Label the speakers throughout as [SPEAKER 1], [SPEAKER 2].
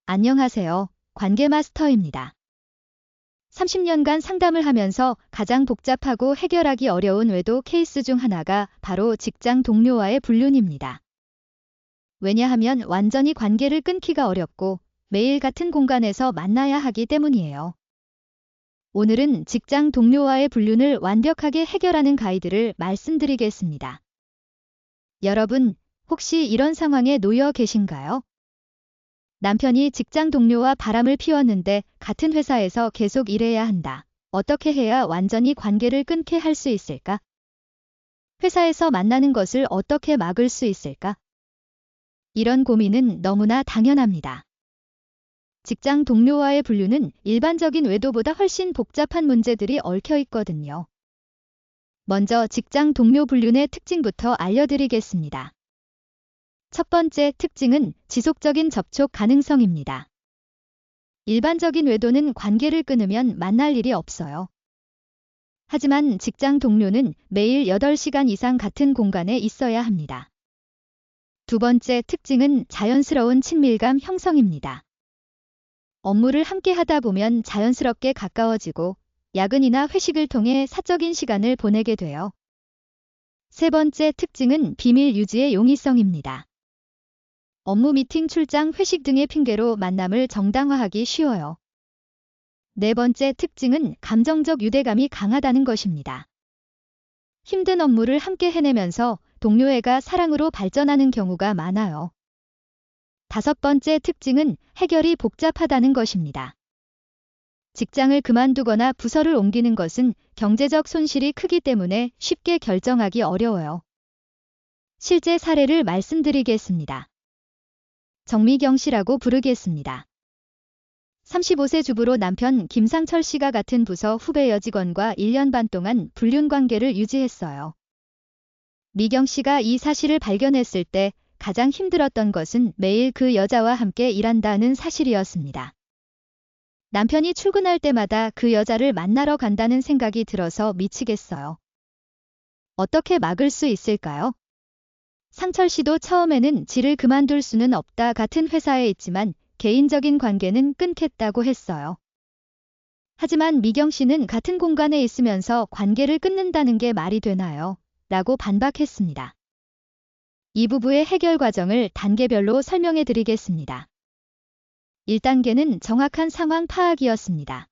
[SPEAKER 1] 안녕하세요. 관계마스터입니다. 30년간 상담을 하면서 가장 복잡하고 해결하기 어려운 외도 케이스 중 하나가 바로 직장 동료와의 불륜입니다. 왜냐하면 완전히 관계를 끊기가 어렵고 매일 같은 공간에서 만나야 하기 때문이에요. 오늘은 직장 동료와의 불륜을 완벽하게 해결하는 가이드를 말씀드리겠습니다. 여러분, 혹시 이런 상황에 놓여 계신가요? 남편이 직장 동료와 바람을 피웠는데 같은 회사에서 계속 일해야 한다. 어떻게 해야 완전히 관계를 끊게 할 수 있을까? 회사에서 만나는 것을 어떻게 막을 수 있을까? 이런 고민은 너무나 당연합니다. 직장 동료와의 불륜은 일반적인 외도보다 훨씬 복잡한 문제들이 얽혀 있거든요. 먼저 직장 동료 불륜의 특징부터 알려드리겠습니다. 첫 번째 특징은 지속적인 접촉 가능성입니다. 일반적인 외도는 관계를 끊으면 만날 일이 없어요. 하지만 직장 동료는 매일 8시간 이상 같은 공간에 있어야 합니다. 두 번째 특징은 자연스러운 친밀감 형성입니다. 업무를 함께 하다 보면 자연스럽게 가까워지고 야근이나 회식을 통해 사적인 시간을 보내게 돼요. 세 번째 특징은 비밀 유지의 용이성입니다. 업무 미팅, 출장, 회식 등의 핑계로 만남을 정당화하기 쉬워요. 네 번째 특징은 감정적 유대감이 강하다는 것입니다. 힘든 업무를 함께 해내면서 동료애가 사랑으로 발전하는 경우가 많아요. 다섯 번째 특징은 해결이 복잡하다는 것입니다. 직장을 그만두거나 부서를 옮기는 것은 경제적 손실이 크기 때문에 쉽게 결정하기 어려워요. 실제 사례를 말씀드리겠습니다. 정미경 씨라고 부르겠습니다. 35세 주부로 남편 김상철 씨가 같은 부서 후배 여직원과 1년 반 동안 불륜 관계를 유지했어요. 미경 씨가 이 사실을 발견했을 때 가장 힘들었던 것은 매일 그 여자와 함께 일한다는 사실이었습니다. 남편이 출근할 때마다 그 여자를 만나러 간다는 생각이 들어서 미치겠어요. 어떻게 막을 수 있을까요? 상철 씨도 처음에는 질을 그만둘 수는 없다, 같은 회사에 있지만 개인적인 관계는 끊겠다고 했어요. 하지만 미경 씨는 같은 공간에 있으면서 관계를 끊는다는 게 말이 되나요? 라고 반박했습니다. 이 부부의 해결 과정을 단계별로 설명해 드리겠습니다. 1단계는 정확한 상황 파악이었습니다.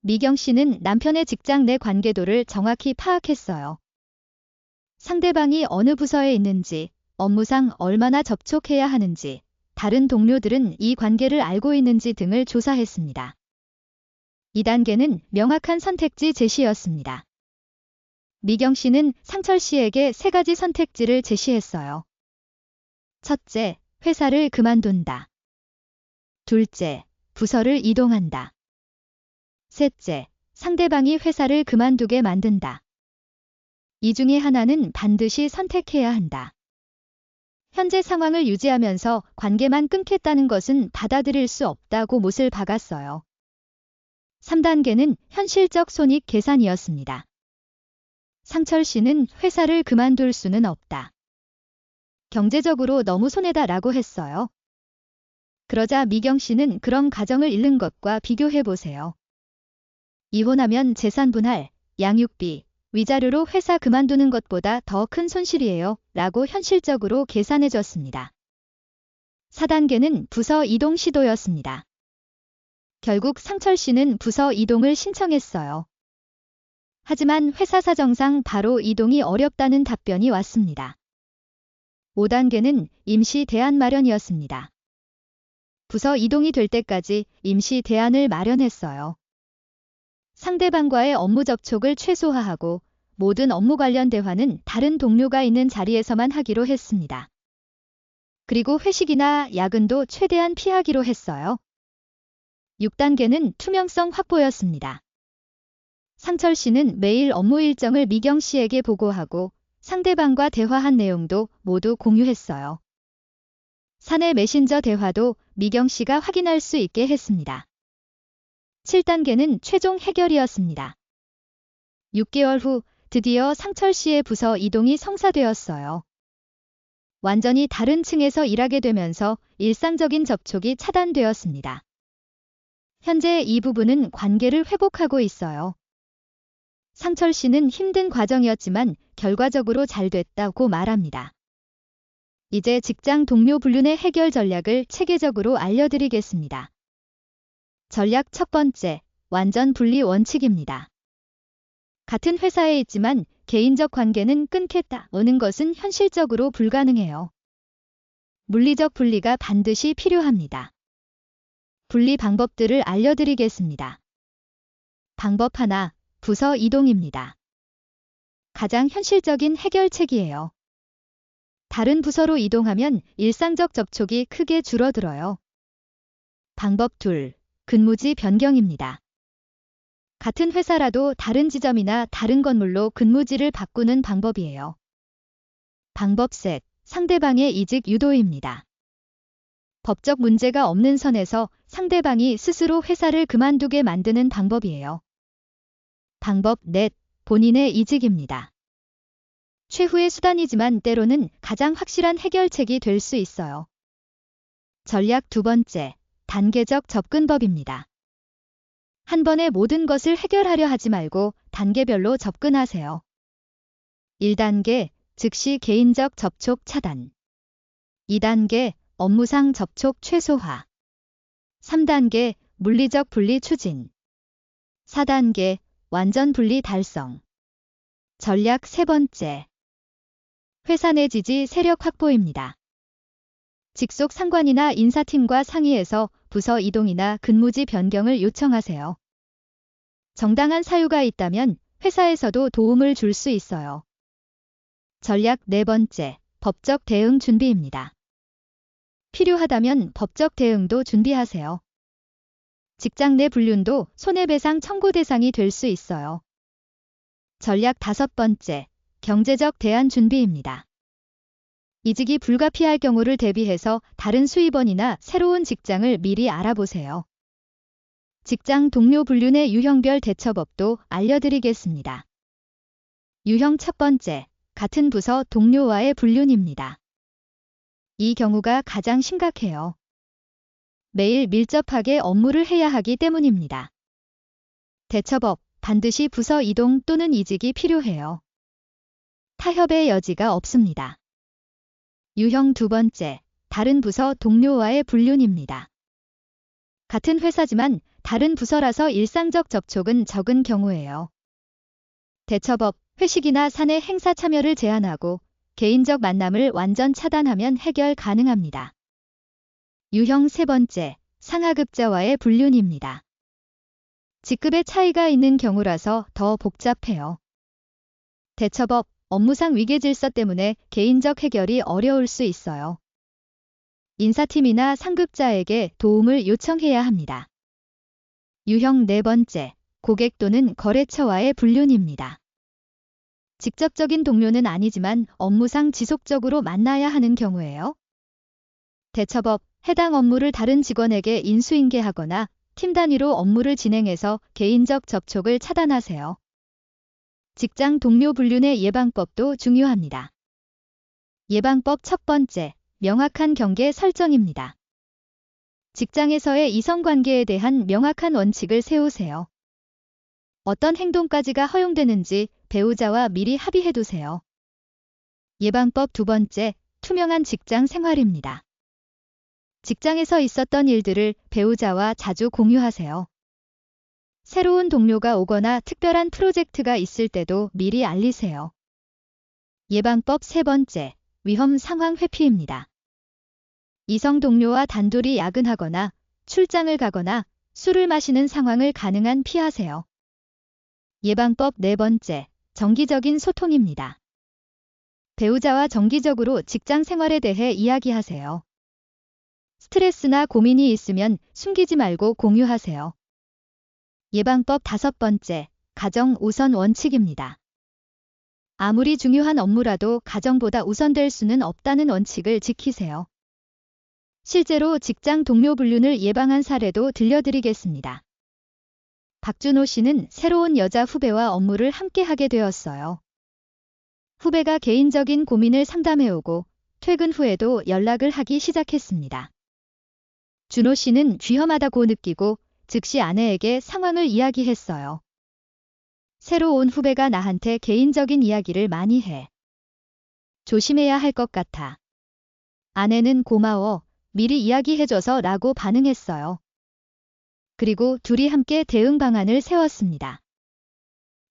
[SPEAKER 1] 미경 씨는 남편의 직장 내 관계도를 정확히 파악했어요. 상대방이 어느 부서에 있는지, 업무상 얼마나 접촉해야 하는지, 다른 동료들은 이 관계를 알고 있는지 등을 조사했습니다. 2단계는 명확한 선택지 제시였습니다. 미경 씨는 상철 씨에게 3가지 선택지를 제시했어요. 첫째, 회사를 그만둔다. 둘째, 부서를 이동한다. 셋째, 상대방이 회사를 그만두게 만든다. 이 중에 하나는 반드시 선택해야 한다. 현재 상황을 유지하면서 관계만 끊겠다는 것은 받아들일 수 없다고 못을 박았어요. 3단계는 현실적 손익 계산이었습니다. 상철 씨는 회사를 그만둘 수는 없다. 경제적으로 너무 손해다라고 했어요. 그러자 미경 씨는 그런 가정을 잃는 것과 비교해 보세요. 이혼하면 재산 분할, 양육비, 위자료로 회사 그만두는 것보다 더 큰 손실이에요. 라고 현실적으로 계산해 줬습니다. 4단계는 부서 이동 시도였습니다. 결국 상철 씨는 부서 이동을 신청했어요. 하지만 회사 사정상 바로 이동이 어렵다는 답변이 왔습니다. 5단계는 임시 대안 마련이었습니다. 부서 이동이 될 때까지 임시 대안을 마련했어요. 상대방과의 업무 접촉을 최소화하고 모든 업무 관련 대화는 다른 동료가 있는 자리에서만 하기로 했습니다. 그리고 회식이나 야근도 최대한 피하기로 했어요. 6단계는 투명성 확보였습니다. 상철 씨는 매일 업무 일정을 미경 씨에게 보고하고 상대방과 대화한 내용도 모두 공유했어요. 사내 메신저 대화도 미경 씨가 확인할 수 있게 했습니다. 7단계는 최종 해결이었습니다. 6개월 후 드디어 상철 씨의 부서 이동이 성사되었어요. 완전히 다른 층에서 일하게 되면서 일상적인 접촉이 차단되었습니다. 현재 이 부부는 관계를 회복하고 있어요. 상철 씨는 힘든 과정이었지만 결과적으로 잘 됐다고 말합니다. 이제 직장 동료 불륜의 해결 전략을 체계적으로 알려드리겠습니다. 전략 첫 번째, 완전 분리 원칙입니다. 같은 회사에 있지만 개인적 관계는 끊겠다는 것은 현실적으로 불가능해요. 물리적 분리가 반드시 필요합니다. 분리 방법들을 알려드리겠습니다. 방법 하나, 부서 이동입니다. 가장 현실적인 해결책이에요. 다른 부서로 이동하면 일상적 접촉이 크게 줄어들어요. 방법 둘, 근무지 변경입니다. 같은 회사라도 다른 지점이나 다른 건물로 근무지를 바꾸는 방법이에요. 방법 셋, 상대방의 이직 유도입니다. 법적 문제가 없는 선에서 상대방이 스스로 회사를 그만두게 만드는 방법이에요. 방법 넷, 본인의 이직입니다. 최후의 수단이지만 때로는 가장 확실한 해결책이 될 수 있어요. 전략 두 번째, 단계적 접근법입니다. 한 번에 모든 것을 해결하려 하지 말고 단계별로 접근하세요. 1단계, 즉시 개인적 접촉 차단. 2단계, 업무상 접촉 최소화. 3단계, 물리적 분리 추진. 4단계, 완전 분리 달성. 전략 세 번째. 회사 내 지지 세력 확보입니다. 직속 상관이나 인사팀과 상의해서 부서 이동이나 근무지 변경을 요청하세요. 정당한 사유가 있다면 회사에서도 도움을 줄 수 있어요. 전략 네 번째, 법적 대응 준비입니다. 필요하다면 법적 대응도 준비하세요. 직장 내 불륜도 손해배상 청구 대상이 될 수 있어요. 전략 다섯 번째, 경제적 대안 준비입니다. 이직이 불가피할 경우를 대비해서 다른 수입원이나 새로운 직장을 미리 알아보세요. 직장 동료 불륜의 유형별 대처법도 알려드리겠습니다. 유형 첫 번째, 같은 부서 동료와의 불륜입니다. 이 경우가 가장 심각해요. 매일 밀접하게 업무를 해야 하기 때문입니다. 대처법, 반드시 부서 이동 또는 이직이 필요해요. 타협의 여지가 없습니다. 유형 두 번째, 다른 부서 동료와의 불륜입니다. 같은 회사지만 다른 부서라서 일상적 접촉은 적은 경우예요. 대처법, 회식이나 사내 행사 참여를 제한하고 개인적 만남을 완전 차단하면 해결 가능합니다. 유형 세 번째, 상하급자와의 불륜입니다. 직급의 차이가 있는 경우라서 더 복잡해요. 대처법, 업무상 위계질서 때문에 개인적 해결이 어려울 수 있어요. 인사팀이나 상급자에게 도움을 요청해야 합니다. 유형 네 번째, 고객 또는 거래처와의 불륜입니다. 직접적인 동료는 아니지만 업무상 지속적으로 만나야 하는 경우예요. 대처법, 해당 업무를 다른 직원에게 인수인계하거나 팀 단위로 업무를 진행해서 개인적 접촉을 차단하세요. 직장 동료 불륜의 예방법도 중요합니다. 예방법 첫 번째, 명확한 경계 설정입니다. 직장에서의 이성관계에 대한 명확한 원칙을 세우세요. 어떤 행동까지가 허용되는지 배우자와 미리 합의해두세요. 예방법 두 번째, 투명한 직장 생활입니다. 직장에서 있었던 일들을 배우자와 자주 공유하세요. 새로운 동료가 오거나 특별한 프로젝트가 있을 때도 미리 알리세요. 예방법 세 번째, 위험 상황 회피입니다. 이성 동료와 단둘이 야근하거나 출장을 가거나 술을 마시는 상황을 가능한 피하세요. 예방법 네 번째, 정기적인 소통입니다. 배우자와 정기적으로 직장 생활에 대해 이야기하세요. 스트레스나 고민이 있으면 숨기지 말고 공유하세요. 예방법 다섯 번째, 가정 우선 원칙입니다. 아무리 중요한 업무라도 가정보다 우선될 수는 없다는 원칙을 지키세요. 실제로 직장 동료 불륜을 예방한 사례도 들려드리겠습니다. 박준호 씨는 새로운 여자 후배와 업무를 함께 하게 되었어요. 후배가 개인적인 고민을 상담해오고 퇴근 후에도 연락을 하기 시작했습니다. 준호 씨는 위험하다고 느끼고 즉시 아내에게 상황을 이야기했어요. 새로 온 후배가 나한테 개인적인 이야기를 많이 해. 조심해야 할 것 같아. 아내는 고마워, 미리 이야기해줘서 라고 반응했어요. 그리고 둘이 함께 대응 방안을 세웠습니다.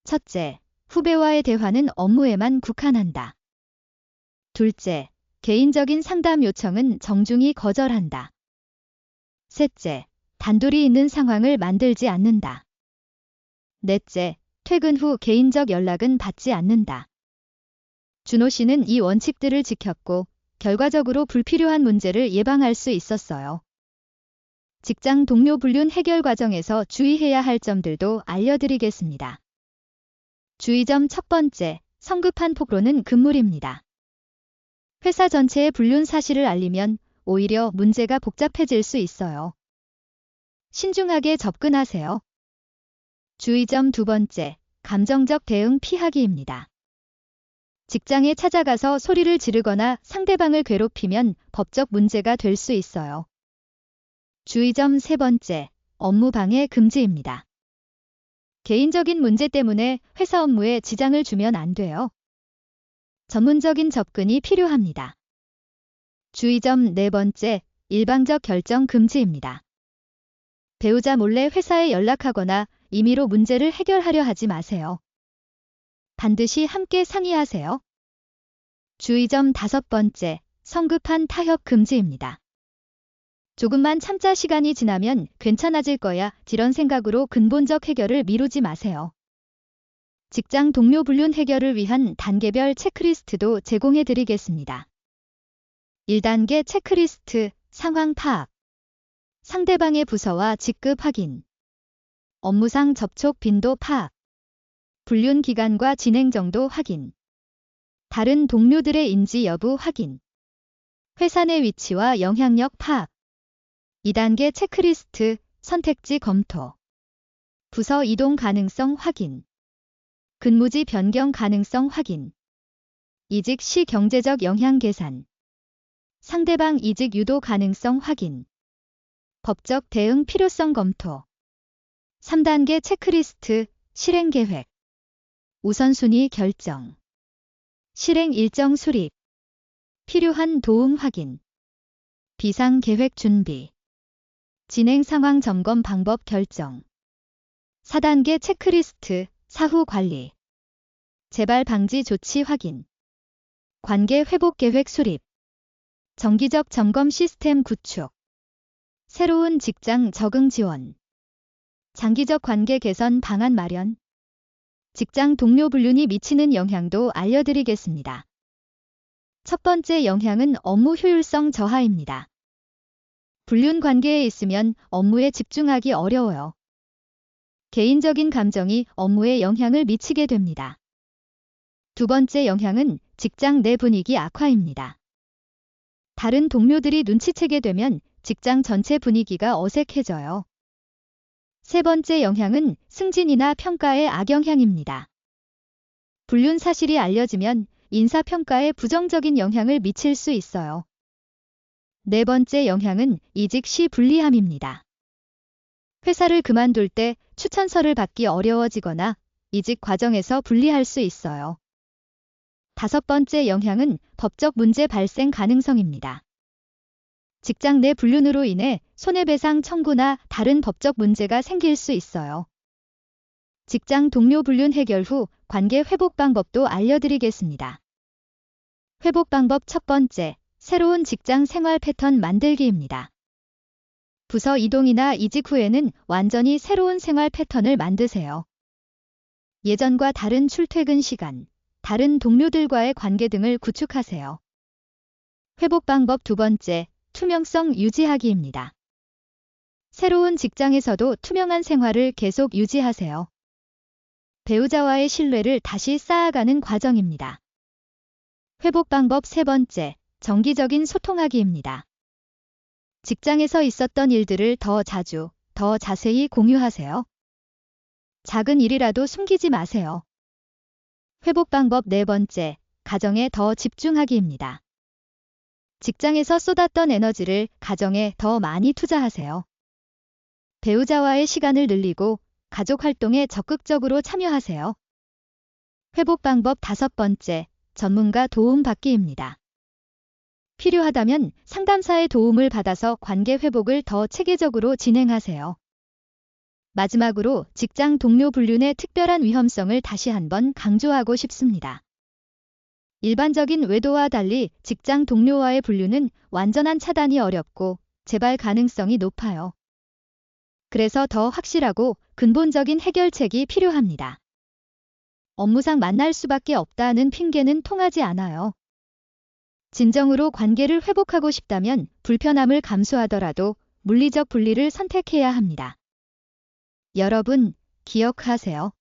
[SPEAKER 1] 첫째, 후배와의 대화는 업무에만 국한한다. 둘째, 개인적인 상담 요청은 정중히 거절한다. 셋째, 단둘이 있는 상황을 만들지 않는다. 넷째, 퇴근 후 개인적 연락은 받지 않는다. 준호 씨는 이 원칙들을 지켰고 결과적으로 불필요한 문제를 예방할 수 있었어요. 직장 동료 불륜 해결 과정에서 주의해야 할 점들도 알려드리겠습니다. 주의점 첫 번째, 성급한 폭로는 금물입니다. 회사 전체에 불륜 사실을 알리면 오히려 문제가 복잡해질 수 있어요. 신중하게 접근하세요. 주의점 두 번째, 감정적 대응 피하기입니다. 직장에 찾아가서 소리를 지르거나 상대방을 괴롭히면 법적 문제가 될 수 있어요. 주의점 세 번째, 업무 방해 금지입니다. 개인적인 문제 때문에 회사 업무에 지장을 주면 안 돼요. 전문적인 접근이 필요합니다. 주의점 네 번째, 일방적 결정 금지입니다. 배우자 몰래 회사에 연락하거나 임의로 문제를 해결하려 하지 마세요. 반드시 함께 상의하세요. 주의점 다섯 번째, 성급한 타협 금지입니다. 조금만 참자 시간이 지나면 괜찮아질 거야 이런 생각으로 근본적 해결을 미루지 마세요. 직장 동료 불륜 해결을 위한 단계별 체크리스트도 제공해 드리겠습니다. 1단계 체크리스트, 상황 파악. 상대방의 부서와 직급 확인. 업무상 접촉 빈도 파악. 불륜 기간과 진행 정도 확인. 다른 동료들의 인지 여부 확인. 회사 내 위치와 영향력 파악. 2단계 체크리스트, 선택지 검토. 부서 이동 가능성 확인. 근무지 변경 가능성 확인. 이직 시 경제적 영향 계산. 상대방 이직 유도 가능성 확인. 법적 대응 필요성 검토. 3단계 체크리스트, 실행 계획. 우선순위 결정. 실행 일정 수립. 필요한 도움 확인. 비상 계획 준비. 진행 상황 점검 방법 결정. 4단계 체크리스트, 사후 관리. 재발 방지 조치 확인. 관계 회복 계획 수립. 정기적 점검 시스템 구축. 새로운 직장 적응 지원. 장기적 관계 개선 방안 마련. 직장 동료 불륜이 미치는 영향도 알려드리겠습니다. 첫 번째 영향은 업무 효율성 저하입니다. 불륜 관계에 있으면 업무에 집중하기 어려워요. 개인적인 감정이 업무에 영향을 미치게 됩니다. 두 번째 영향은 직장 내 분위기 악화입니다. 다른 동료들이 눈치채게 되면 직장 전체 분위기가 어색해져요. 세 번째 영향은 승진이나 평가의 악영향입니다. 불륜 사실이 알려지면 인사평가에 부정적인 영향을 미칠 수 있어요. 네 번째 영향은 이직 시 불리함입니다. 회사를 그만둘 때 추천서를 받기 어려워지거나 이직 과정에서 불리할 수 있어요. 다섯 번째 영향은 법적 문제 발생 가능성입니다. 직장 내 불륜으로 인해 손해배상 청구나 다른 법적 문제가 생길 수 있어요. 직장 동료 불륜 해결 후 관계 회복 방법도 알려드리겠습니다. 회복 방법 첫 번째, 새로운 직장 생활 패턴 만들기입니다. 부서 이동이나 이직 후에는 완전히 새로운 생활 패턴을 만드세요. 예전과 다른 출퇴근 시간, 다른 동료들과의 관계 등을 구축하세요. 회복 방법 두 번째, 투명성 유지하기입니다. 새로운 직장에서도 투명한 생활을 계속 유지하세요. 배우자와의 신뢰를 다시 쌓아가는 과정입니다. 회복 방법 세 번째, 정기적인 소통하기입니다. 직장에서 있었던 일들을 더 자주, 더 자세히 공유하세요. 작은 일이라도 숨기지 마세요. 회복 방법 네 번째, 가정에 더 집중하기입니다. 직장에서 쏟았던 에너지를 가정에 더 많이 투자하세요. 배우자와의 시간을 늘리고 가족 활동에 적극적으로 참여하세요. 회복 방법 5번째, 전문가 도움 받기입니다. 필요하다면 상담사의 도움을 받아서 관계 회복을 더 체계적으로 진행하세요. 마지막으로 직장 동료 불륜의 특별한 위험성을 다시 한번 강조하고 싶습니다. 일반적인 외도와 달리 직장 동료와의 불륜은 완전한 차단이 어렵고 재발 가능성이 높아요. 그래서 더 확실하고 근본적인 해결책이 필요합니다. 업무상 만날 수밖에 없다는 핑계는 통하지 않아요. 진정으로 관계를 회복하고 싶다면 불편함을 감수하더라도 물리적 분리를 선택해야 합니다. 여러분, 기억하세요.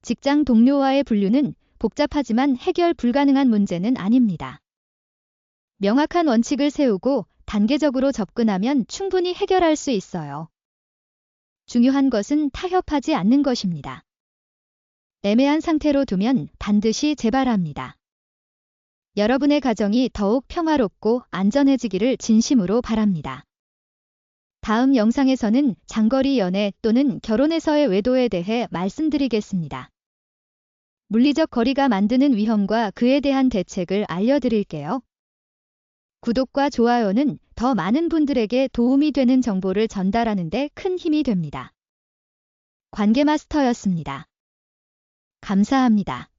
[SPEAKER 1] 직장 동료와의 불륜은 복잡하지만 해결 불가능한 문제는 아닙니다. 명확한 원칙을 세우고 단계적으로 접근하면 충분히 해결할 수 있어요. 중요한 것은 타협하지 않는 것입니다. 애매한 상태로 두면 반드시 재발합니다. 여러분의 가정이 더욱 평화롭고 안전해지기를 진심으로 바랍니다. 다음 영상에서는 장거리 연애 또는 결혼에서의 외도에 대해 말씀드리겠습니다. 물리적 거리가 만드는 위험과 그에 대한 대책을 알려드릴게요. 구독과 좋아요는 더 많은 분들에게 도움이 되는 정보를 전달하는 데 큰 힘이 됩니다. 관계마스터였습니다. 감사합니다.